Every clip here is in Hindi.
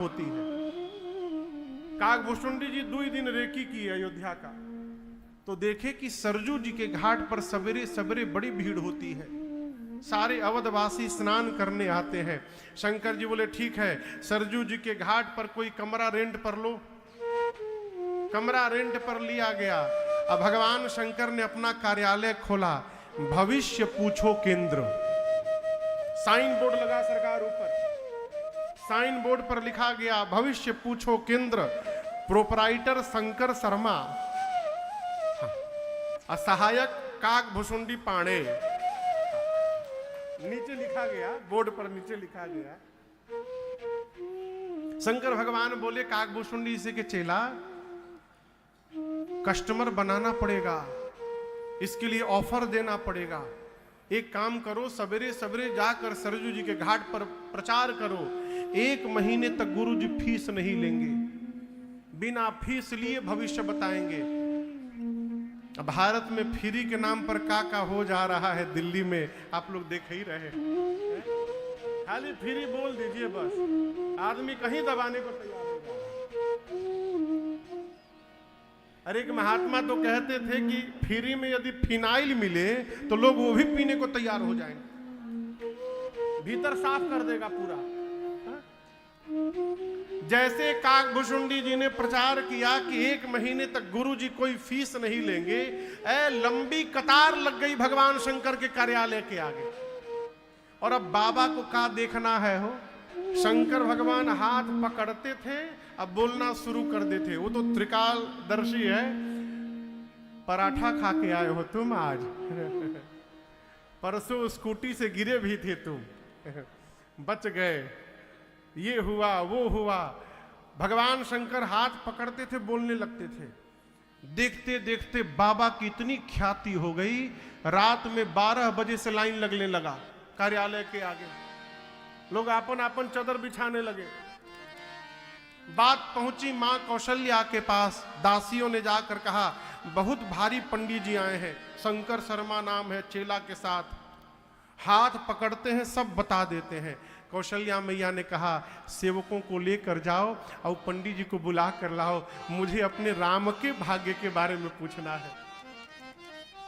होती है। काकभूषुंडी जी 2 दिन रेकी की अयोध्या का, तो देखे कि सरजू जी के घाट पर सवेरे सवेरे बड़ी भीड़ होती है। सारे अवधवासी स्नान करने आते हैं। शंकर जी बोले ठीक है, सरजू जी के घाट पर कोई कमरा रेंट पर लो। कमरा रेंट पर लिया गया। अब भगवान शंकर ने अपना कार्यालय खोला, भविष्य पूछो केंद्र। साइन बोर्ड लगा सरकार ऊपर, साइन बोर्ड पर लिखा गया भविष्य पूछो केंद्र, प्रोपराइटर शंकर शर्मा, सहायक काकभूषुंडी पांडे। नीचे लिखा गया, बोर्ड पर नीचे लिखा गया। शंकर भगवान बोले काकभूषुंडी से के चेला, कस्टमर बनाना पड़ेगा, इसके लिए ऑफर देना पड़ेगा। एक काम करो, सवेरे सवेरे जाकर सरजू जी के घाट पर प्रचार करो, 1 महीने तक गुरु जी फीस नहीं लेंगे, बिना फीस लिए भविष्य बताएंगे। भारत में फ्री के नाम पर का हो जा रहा है दिल्ली में, आप लोग देख ही रहे हैं। खाली फ्री बोल दीजिए बस, आदमी कहीं दबाने को तैयार हो जाए। अरे एक महात्मा तो कहते थे कि फ्री में यदि फिनाइल मिले तो लोग वो भी पीने को तैयार हो जाएंगे, भीतर साफ कर देगा पूरा। जैसे काकभूषुंडी जी ने प्रचार किया कि 1 महीने तक गुरु जी कोई फीस नहीं लेंगे, लंबी कतार लग गई भगवान शंकर के कार्यालय के आगे। और अब बाबा को क्या देखना है हो, शंकर भगवान हाथ पकड़ते थे, अब बोलना शुरू कर देते। वो तो त्रिकालदर्शी है। पराठा खा के आए हो तुम आज, परसों स्कूटी से गिरे भी थे तुम, बच गए, ये हुआ वो हुआ। भगवान शंकर हाथ पकड़ते थे, बोलने लगते थे। देखते देखते बाबा की इतनी ख्याति हो गई, रात में 12 बजे से लाइन लगने लगा कार्यालय के आगे। लोग आपन आपन चादर बिछाने लगे। बात पहुंची मां कौशल्या के पास। दासियों ने जाकर कहा बहुत भारी पंडित जी आए हैं, शंकर शर्मा नाम है, चेला के साथ। हाथ पकड़ते हैं, सब बता देते हैं। कौशल्या मैया ने कहा सेवकों को लेकर जाओ और पंडित जी को बुला कर लाओ, मुझे अपने राम के भाग्य के बारे में पूछना है।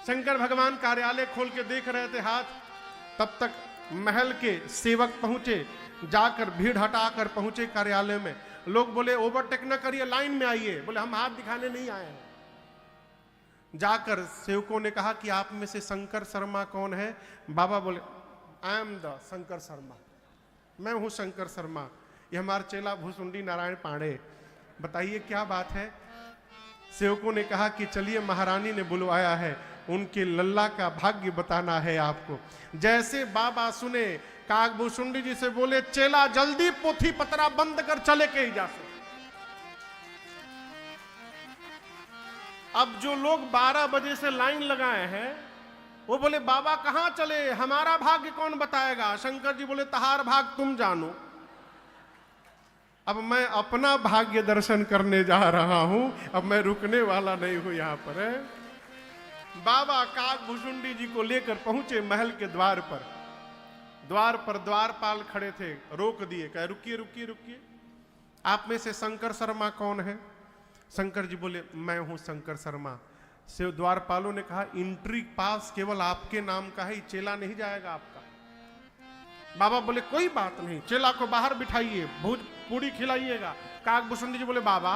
शंकर भगवान कार्यालय खोल के देख रहे थे हाथ, तब तक महल के सेवक पहुंचे, जाकर भीड़ हटाकर पहुंचे कार्यालय में। लोग बोले ओवरटेक न करिए, लाइन में आइए। बोले हम हाथ दिखाने नहीं आए हैं। जाकर सेवकों ने कहा कि आप में से शंकर शर्मा कौन है? बाबा बोले I am the Shankar Sharma, मैं हूं शंकर शर्मा, ये हमारा चेला भूषुंडी नारायण पांडे, बताइए क्या बात है? सेवकों ने कहा कि चलिए महारानी ने बुलवाया है, उनके लल्ला का भाग्य बताना है आपको। जैसे बाबा सुने, काकभूषुंडी जी से बोले चेला जल्दी पोथी पतरा बंद कर चले के ही जा से। अब जो लोग 12 बजे से लाइन लगाए हैं वो बोले बाबा कहां चले, हमारा भाग्य कौन बताएगा? शंकर जी बोले तहार भाग तुम जानो, अब मैं अपना भाग्य दर्शन करने जा रहा हूं, अब मैं रुकने वाला नहीं हूं यहां पर। बाबा काकभूषुंडी जी को लेकर पहुंचे महल के द्वार पर। द्वार पर द्वारपाल खड़े थे, रोक दिए, कहे रुकिए रुकिए रुकिए, आप में से शंकर शर्मा कौन है? शंकर जी बोले मैं हूं शंकर शर्मा। से द्वारपालों ने कहा एंट्री पास केवल आपके नाम का है, चेला नहीं जाएगा आपका। बाबा बोले कोई बात नहीं, चेला को बाहर बिठाइए, भूज पूरी खिलाइएगा। काकभूषुंडी जी बोले बाबा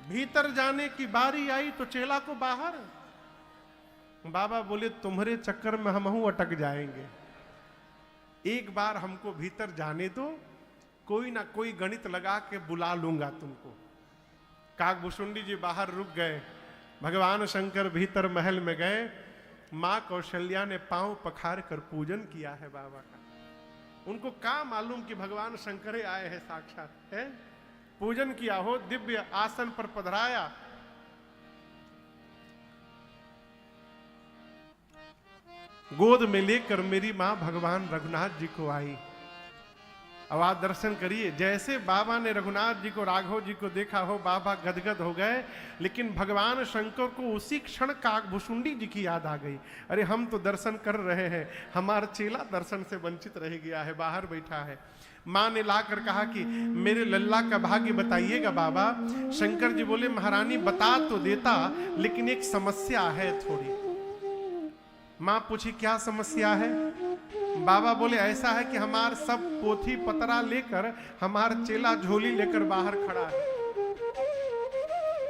भीतर जाने की बारी आई तो चेला को बाहर। बाबा बोले तुम्हारे चक्कर में हम अटक जाएंगे, एक बार हमको भीतर जाने दो, कोई ना कोई गणित लगा के बुला लूंगा तुमको। काकभूषुंडी जी बाहर रुक गए। भगवान शंकर भीतर महल में गए। मां कौशल्या ने पांव पखार कर पूजन किया है बाबा का। उनको क्या मालूम कि भगवान शंकर आए हैं साक्षात, है? पूजन किया हो, दिव्य आसन पर पधराया। गोद में लेकर मेरी मां भगवान रघुनाथ जी को आई। अब आप दर्शन करिए, जैसे बाबा ने रघुनाथ जी को, राघव जी को देखा हो, बाबा गदगद हो गए। लेकिन भगवान शंकर को उसी क्षण काकभुशुंडी जी की याद आ गई। अरे हम तो दर्शन कर रहे हैं, हमारा चेला दर्शन से वंचित रह गया है, बाहर बैठा है। माँ ने लाकर कहा कि मेरे लल्ला का भाग्य बताइएगा बाबा। शंकर जी बोले महारानी बता तो देता, लेकिन एक समस्या है थोड़ी। माँ पूछी क्या समस्या है? बाबा बोले ऐसा है कि हमार सब पोथी पतरा लेकर हमार चेला झोली लेकर बाहर खड़ा है।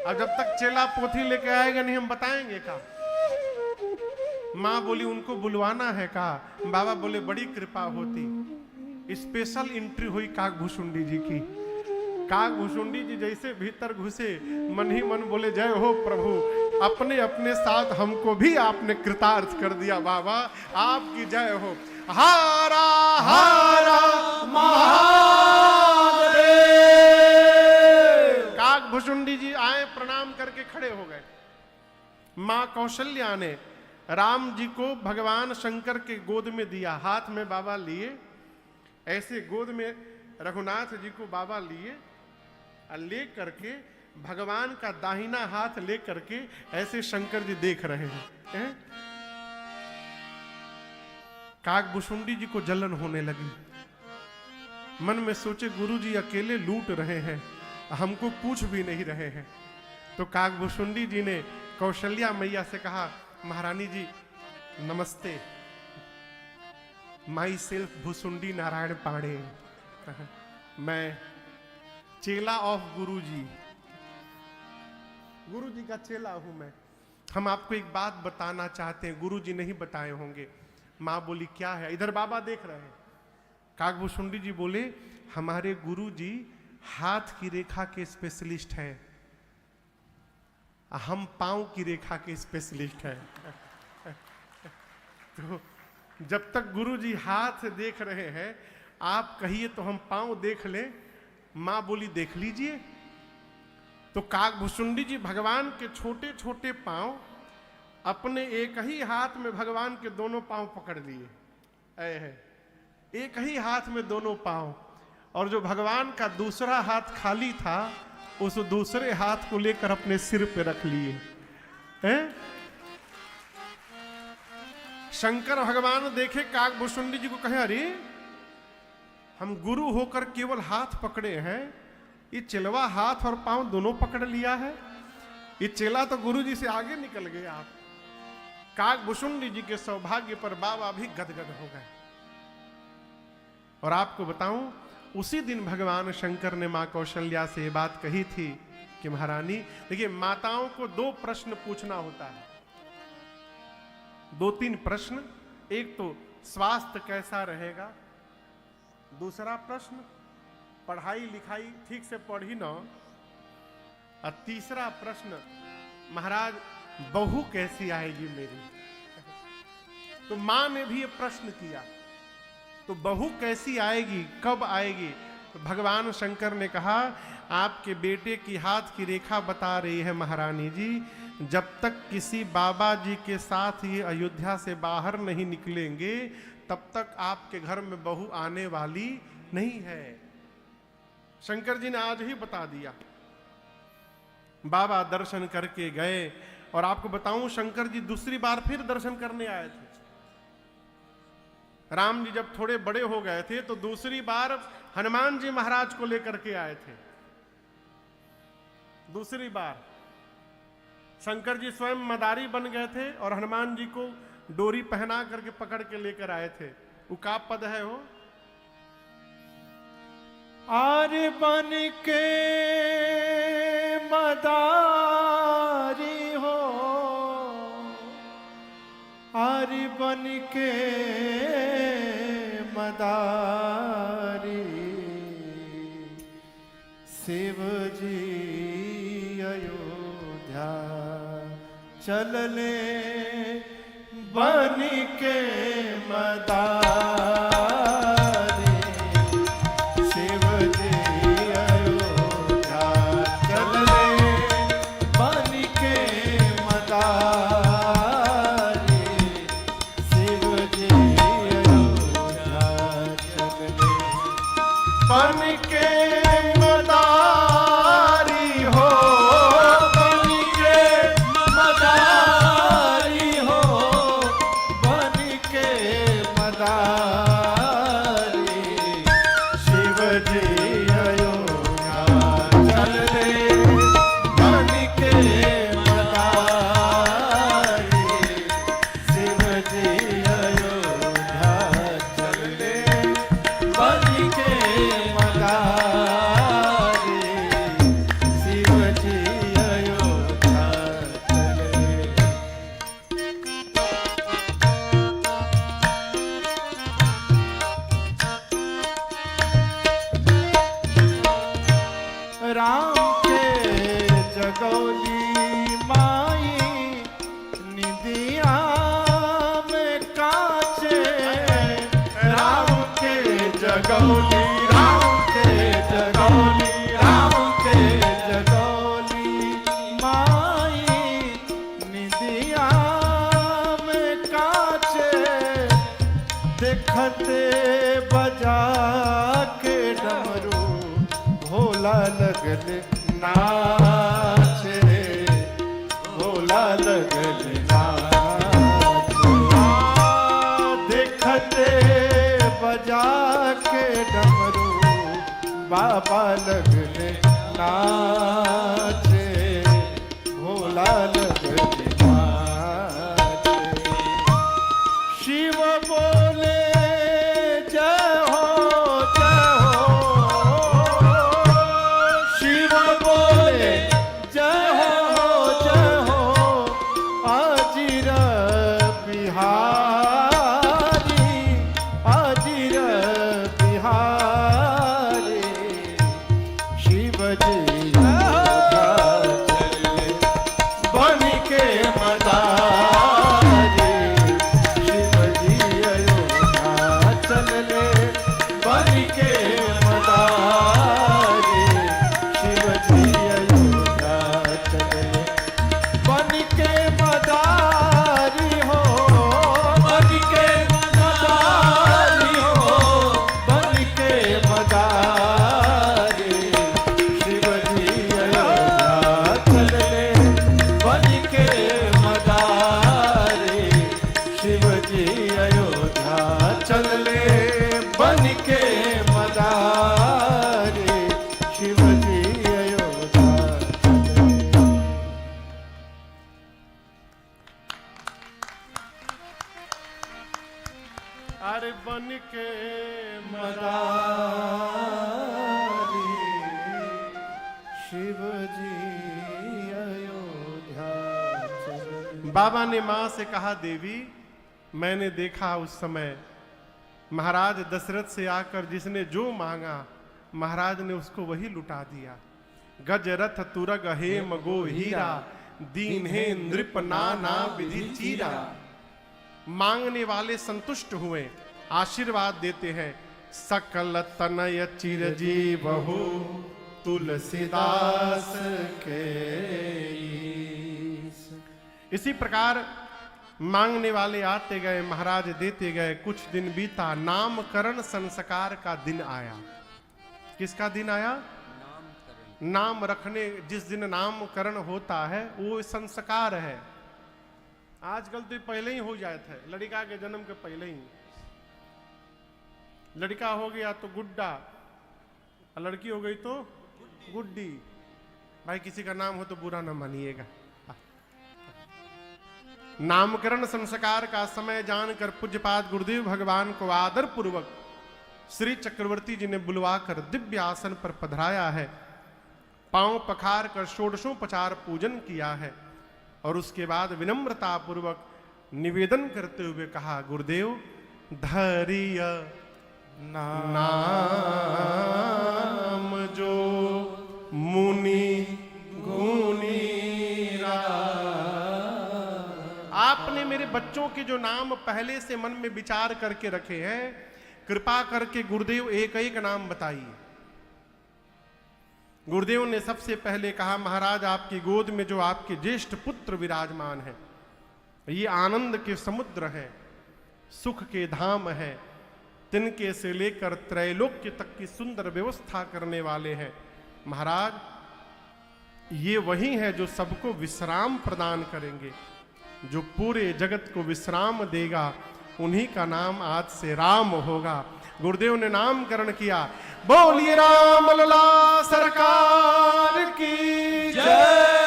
अब जब तक चेला पोथी लेकर आएगा नहीं हम बताएंगे का। माँ बोली उनको बुलवाना है का। बाबा बोले बड़ी कृपा होती। स्पेशल एंट्री हुई काकभुशुंडी जी की। काकभुशुंडी जी जैसे भीतर घुसे, मन ही मन बोले जय हो प्रभु, अपने अपने साथ हमको भी आपने कृतार्थ कर दिया बाबा, आपकी जय हो। हारा हारा महादेव। काकभुशुंडी जी आए, प्रणाम करके खड़े हो गए। मां कौशल्या ने राम जी को भगवान शंकर के गोद में दिया, हाथ में बाबा लिए, ऐसे गोद में रघुनाथ जी को बाबा लिए, ले करके भगवान का दाहिना हाथ ले करके ऐसे शंकर जी देख रहे हैं। काकभुशुंडी जी को जलन होने लगी। मन में सोचे गुरु जी अकेले लूट रहे हैं, हमको पूछ भी नहीं रहे हैं। तो काकभुशुंडी जी ने कौशल्या मैया से कहा महारानी जी नमस्ते, माई सेल्फ भुसुंडी नारायण पांडे, मैं चेला ऑफ गुरु जी का चेला हूं मैं। हम आपको एक बात बताना चाहते हैं, गुरु जी नहीं बताए होंगे। माँ बोली क्या है? इधर बाबा देख रहे हैं। काकभुशुंडी जी बोले हमारे गुरु जी हाथ की रेखा के स्पेशलिस्ट हैं, हम पांव की रेखा के स्पेशलिस्ट हैं। तो जब तक गुरु जी हाथ देख रहे हैं, आप कहिए तो हम पांव देख लें। मां बोली देख लीजिए। तो काकभुशुंडी जी भगवान के छोटे छोटे पांव अपने एक ही हाथ में भगवान के दोनों पांव पकड़ लिए, एक ही हाथ में दोनों पांव, और जो भगवान का दूसरा हाथ खाली था उस दूसरे हाथ को लेकर अपने सिर पे रख लिए। शंकर भगवान देखे काकभुशुंडी जी को, कहे अरे हम गुरु होकर केवल हाथ पकड़े हैं, ये चेलवा हाथ और पांव दोनों पकड़ लिया है। ये चेला तो गुरु जी से आगे निकल गए। आप काकभुशुंडी जी के सौभाग्य पर बाबा भी गदगद हो गए। और आपको बताऊं, उसी दिन भगवान शंकर ने मां कौशल्या से ये बात कही थी कि महारानी देखिए, माताओं को 2 प्रश्न पूछना होता है, 2-3 प्रश्न। एक तो स्वास्थ्य कैसा रहेगा, दूसरा प्रश्न पढ़ाई लिखाई ठीक से पढ़ी ना, और तीसरा प्रश्न महाराज बहू कैसी आएगी मेरी। तो मां ने भी ये प्रश्न किया, तो बहू कैसी आएगी, कब आएगी? तो भगवान शंकर ने कहा आपके बेटे की हाथ की रेखा बता रही है महारानी जी, जब तक किसी बाबा जी के साथ ये अयोध्या से बाहर नहीं निकलेंगे तब तक आपके घर में बहू आने वाली नहीं है। शंकर जी ने आज ही बता दिया। बाबा दर्शन करके गए, और आपको बताऊं शंकर जी दूसरी बार फिर दर्शन करने आए थे। राम जी जब थोड़े बड़े हो गए थे तो दूसरी बार हनुमान जी महाराज को लेकर के आए थे। दूसरी बार शंकर जी स्वयं मदारी बन गए थे और हनुमान जी को डोरी पहना करके पकड़ के लेकर आए थे। वो का पद है वो? आर्य बन के मदारी हो, आर्य बन के मदारी, शिव जी अयोध्या चलले बन के मदारी, शिव जी अयोध्या चलले बन के मदारी, शिव जी अयोध्या चलले के मदारी हो, बन के मदारी हो, बन के मदारी शिव जी अयोध्या चल ले, बन के मदारी शिव जी अयोध्या चल ले, बन के मदारी शिव जी अयोध्या चल ले। राम के जगौली माई निदिया में काचे, राम के जगौली, राम के जगौली, राम के जगौली माई निदिया में काचे, देखते बजा के डमरू भोला लगल नाचे, भोला लगल नाचे, देखते बजा के डमरू बाबा लगल नाचे, भोला लगल नाचे। शिव बोले जय हो जय हो, शिव बोले जय हो जय हो, अजीर बिहारी, अजीर बिहारी शिव जी अयोध्या चले, बन के मदारी शिव जी अयोध्या चल ले, बन के मदारी शिव जी अयोध्या चल ले, बन के मदारी हो, बन के मदारी हो, बन के मदारी शिव जी अयोध्या चल ले, बन के मदारी शिव जी अयोध्या चल ले, बन के मदारी शिव जी अयोध्या चल ले। अरे बन के मदारी शिव जी अयोध्या चल ले। बाबा ने मां से कहा, देवी मैंने देखा उस समय महाराज दशरथ से आकर जिसने जो मांगा महाराज ने उसको वही लुटा दिया। गज रथ तुरग हेम गो हीरा, दीन है नृप नाना विधि चीरा। मांगने वाले संतुष्ट हुए, आशीर्वाद देते हैं, सकल तनय चिरजीव हो तुलसीदास के ईस। इसी प्रकार मांगने वाले आते गए, महाराज देते गए। कुछ दिन बीता, नामकरण संस्कार का दिन आया। किसका दिन आया? नाम रखने, जिस दिन नामकरण होता है वो संस्कार है। आजकल तो पहले ही हो जाए थे, लड़का के जन्म के पहले ही। लड़का हो गया तो गुड्डा, लड़की हो गई तो गुड्डी। भाई किसी का नाम हो तो बुरा ना मानिएगा। नामकरण संस्कार का समय जानकर पूज्यपाद गुरुदेव भगवान को आदर पूर्वक श्री चक्रवर्ती जी ने बुलवाकर दिव्य आसन पर पधराया है। पांव पखार कर षोडशोपचार पूजन किया है और उसके बाद विनम्रता पूर्वक निवेदन करते हुए कहा, गुरुदेव धैर्य नाम जो मुनि गुणी आपने मेरे बच्चों के जो नाम पहले से मन में विचार करके रखे हैं, कृपा करके गुरुदेव एक एक नाम बताइए। गुरुदेव ने सबसे पहले कहा, महाराज आपकी गोद में जो आपके ज्येष्ठ पुत्र विराजमान है, ये आनंद के समुद्र है, सुख के धाम है, तिनके से लेकर त्रैलोक्य तक की सुंदर व्यवस्था करने वाले हैं। महाराज, ये वही है जो सबको विश्राम प्रदान करेंगे, जो पूरे जगत को विश्राम देगा, उन्हीं का नाम आज से राम होगा। गुरुदेव ने नामकरण किया। बोलिए राम लला सरकार की जय।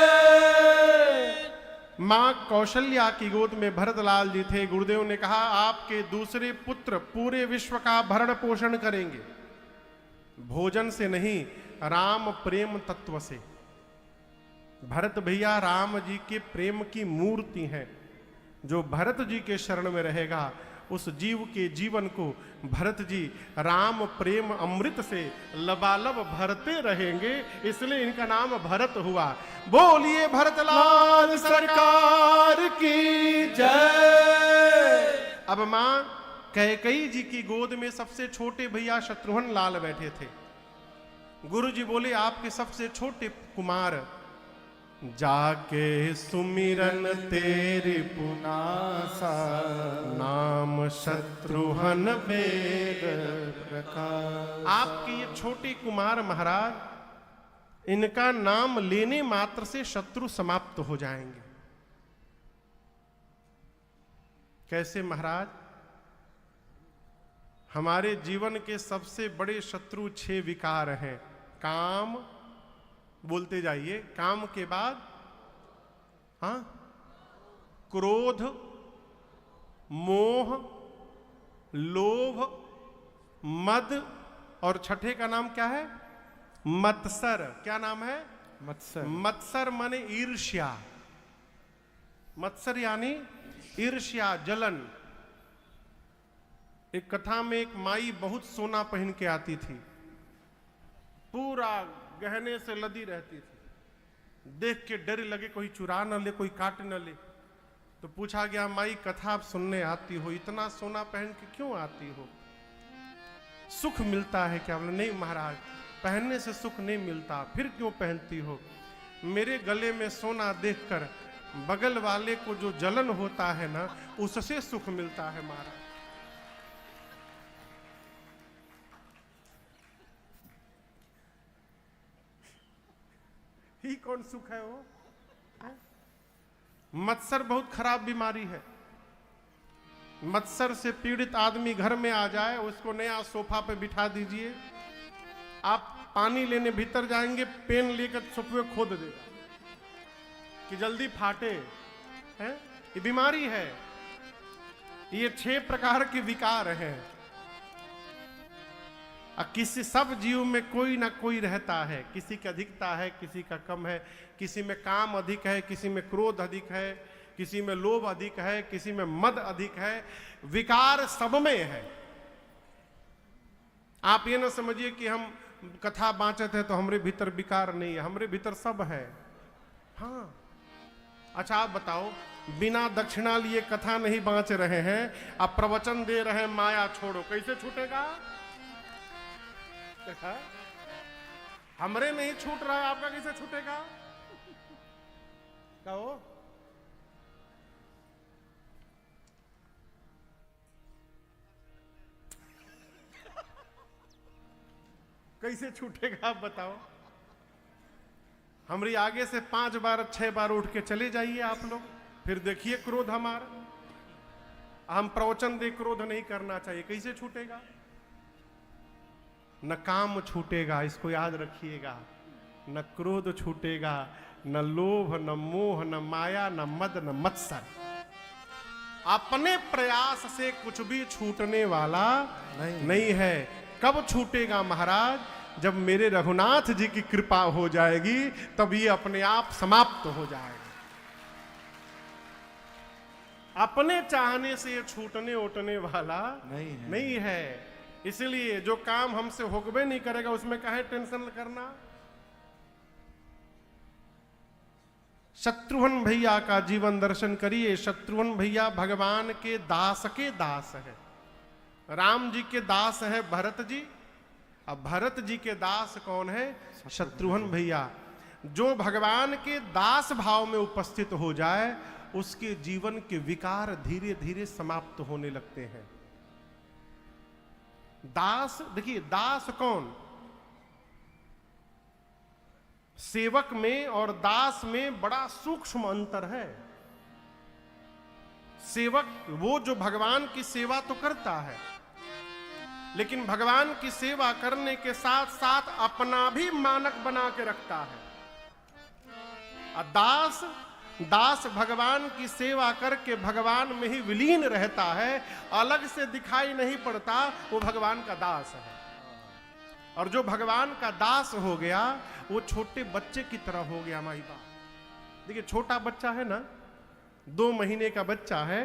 मां कौशल्या की गोद में भरतलाल जी थे। गुरुदेव ने कहा, आपके दूसरे पुत्र पूरे विश्व का भरण पोषण करेंगे, भोजन से नहीं, राम प्रेम तत्व से। भरत भैया राम जी के प्रेम की मूर्ति हैं। जो भरत जी के शरण में रहेगा, उस जीव के जीवन को भरत जी राम प्रेम अमृत से लबालब भरते रहेंगे, इसलिए इनका नाम भरत हुआ। बोलिए भरतलाल सरकार की जय। अब मां कैकेयी जी की गोद में सबसे छोटे भैया शत्रुघ्न लाल बैठे थे। गुरु जी बोले, आपके सबसे छोटे कुमार, जाके सुमिरन तेरी पुनासा, नाम शत्रुघ्न वेद प्रकाश। आपके ये छोटे कुमार महाराज, इनका नाम लेने मात्र से शत्रु समाप्त हो जाएंगे। कैसे महाराज? हमारे जीवन के सबसे बड़े शत्रु 6 विकार हैं। काम, बोलते जाइए, काम के बाद क्रोध, मोह, लोभ, मद, और छठे का नाम क्या है? मत्सर। क्या नाम है? मत्सर। मत्सर माने ईर्ष्या। मत्सर यानी ईर्ष्या, जलन। एक कथा में एक माई बहुत सोना पहन के आती थी, पूरा गहने से लदी रहती थी। देख के डर लगे कोई चुरा न ले, कोई काट न ले। तो पूछा गया, माई कथा आप सुनने आती हो, इतना सोना पहन के क्यों आती हो? सुख मिलता है क्या? बोले, नहीं महाराज, पहनने से सुख नहीं मिलता। फिर क्यों पहनती हो? मेरे गले में सोना देखकर बगल वाले को जो जलन होता है ना, उससे सुख मिलता है महाराज। ही कौन सुख है वो? मत्सर बहुत खराब बीमारी है। मत्सर से पीड़ित आदमी घर में आ जाए, उसको नया सोफा पे बिठा दीजिए, आप पानी लेने भीतर जाएंगे, पेन लेकर सोफे खोद देगा कि जल्दी फाटे। है ये बीमारी है। ये 6 प्रकार के विकार हैं। किसी सब जीव में कोई ना कोई रहता है, किसी की अधिकता है, किसी का कम है, किसी में काम अधिक है, किसी में क्रोध अधिक है, किसी में लोभ अधिक है, किसी में मद अधिक है। विकार सब में है। आप ये ना समझिए कि हम कथा बांचते हैं तो हमारे भीतर विकार नहीं है, हमारे भीतर सब है। हाँ, अच्छा आप बताओ, बिना दक्षिणा लिए कथा नहीं बांच रहे हैं, आप प्रवचन दे रहे हैं माया छोड़ो, कैसे छूटेगा? हमरे नहीं छूट रहा है, आपका कैसे छूटेगा? कहो। कैसे छूटेगा आप बताओ? हमारी आगे से 5 बार 6 बार उठ के चले जाइए आप लोग, फिर देखिए क्रोध हमारा। हम प्रवचन दे क्रोध नहीं करना चाहिए, कैसे छूटेगा? न काम छूटेगा, इसको याद रखिएगा। न क्रोध छूटेगा, न लोभ, न मोह, न माया, न मद, न मत्सर। अपने प्रयास से कुछ भी छूटने वाला नहीं है। कब छूटेगा महाराज? जब मेरे रघुनाथ जी की कृपा हो जाएगी, तब ये अपने आप समाप्त हो जाएगा। अपने चाहने से ये छूटने उठने वाला नहीं है। इसलिए जो काम हमसे होगबे नहीं करेगा, उसमें काहे टेंशन करना? शत्रुघ्न भैया का जीवन दर्शन करिए। शत्रुघ्न भैया भगवान के दास है। राम जी के दास है भरत जी। अब भरत जी के दास कौन है? शत्रुघ्न भैया। जो भगवान के दास भाव में उपस्थित हो जाए, उसके जीवन के विकार धीरे धीरे समाप्त होने लगते हैं। दास, देखिए दास कौन, सेवक में और दास में बड़ा सूक्ष्म अंतर है। सेवक वो जो भगवान की सेवा तो करता है, लेकिन भगवान की सेवा करने के साथ साथ अपना भी मानक बना के रखता है। और दास भगवान की सेवा करके भगवान में ही विलीन रहता है, अलग से दिखाई नहीं पड़ता, वो भगवान का दास है। और जो भगवान का दास हो गया वो छोटे बच्चे की तरह हो गया। माई बाप देखिए, छोटा बच्चा है ना, 2 महीने का बच्चा है,